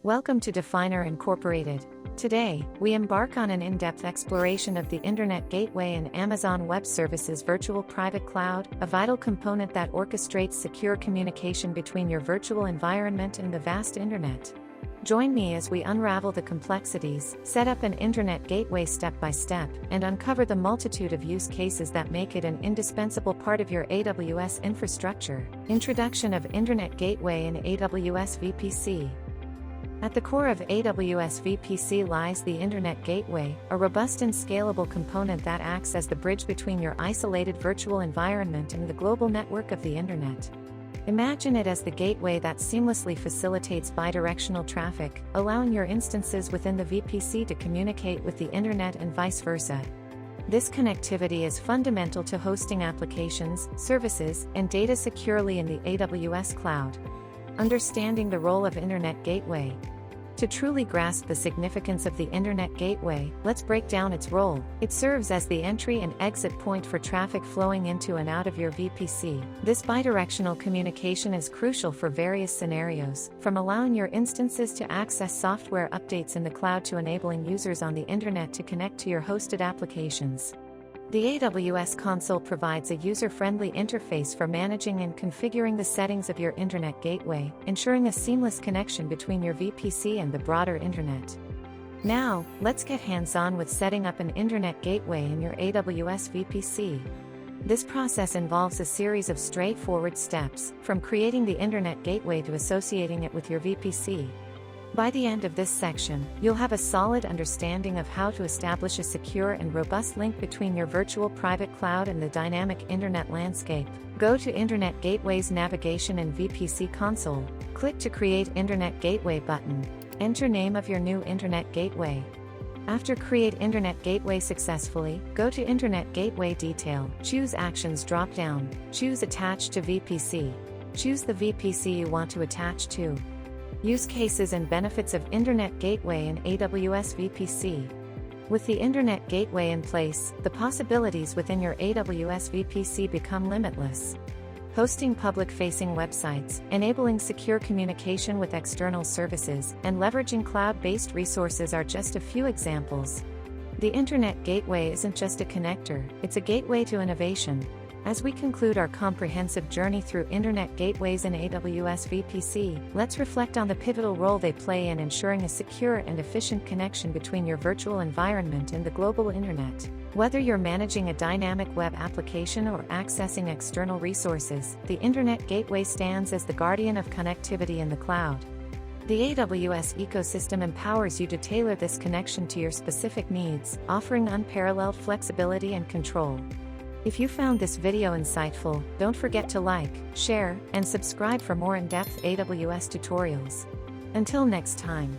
Welcome to Definer Incorporated. Today, we embark on an in-depth exploration of the Internet Gateway and Amazon Web Services Virtual Private Cloud, a vital component that orchestrates secure communication between your virtual environment and the vast Internet. Join me as we unravel the complexities, set up an Internet Gateway step by step, and uncover the multitude of use cases that make it an indispensable part of your AWS infrastructure. Introduction of Internet Gateway and AWS VPC. At the core of AWS VPC lies the Internet Gateway, a robust and scalable component that acts as the bridge between your isolated virtual environment and the global network of the Internet. Imagine it as the gateway that seamlessly facilitates bidirectional traffic, allowing your instances within the VPC to communicate with the Internet and vice versa. This connectivity is fundamental to hosting applications, services, and data securely in the AWS cloud. Understanding the role of Internet Gateway. To truly grasp the significance of the Internet Gateway, let's break down its role. It serves as the entry and exit point for traffic flowing into and out of your VPC. This bidirectional communication is crucial for various scenarios, from allowing your instances to access software updates in the cloud to enabling users on the Internet to connect to your hosted applications. The AWS console provides a user-friendly interface for managing and configuring the settings of your Internet Gateway, ensuring a seamless connection between your VPC and the broader Internet. Now, let's get hands-on with setting up an Internet Gateway in your AWS VPC. This process involves a series of straightforward steps, from creating the Internet Gateway to associating it with your VPC. By the end of this section, you'll have a solid understanding of how to establish a secure and robust link between your virtual private cloud and the dynamic Internet landscape. Go to Internet Gateway's navigation in VPC console. Click to Create Internet Gateway button. Enter name of your new Internet Gateway. After Create Internet Gateway successfully, go to Internet Gateway Detail. Choose Actions drop-down. Choose Attach to VPC. Choose the VPC you want to attach to. Use cases and benefits of Internet Gateway and AWS VPC. With the Internet Gateway in place, the possibilities within your AWS VPC become limitless. Hosting public-facing websites, enabling secure communication with external services, and leveraging cloud-based resources are just a few examples. The Internet Gateway isn't just a connector, it's a gateway to innovation. As we conclude our comprehensive journey through Internet Gateways and AWS VPC, let's reflect on the pivotal role they play in ensuring a secure and efficient connection between your virtual environment and the global Internet. Whether you're managing a dynamic web application or accessing external resources, the Internet Gateway stands as the guardian of connectivity in the cloud. The AWS ecosystem empowers you to tailor this connection to your specific needs, offering unparalleled flexibility and control. If you found this video insightful, don't forget to like, share, and subscribe for more in-depth AWS tutorials. Until next time.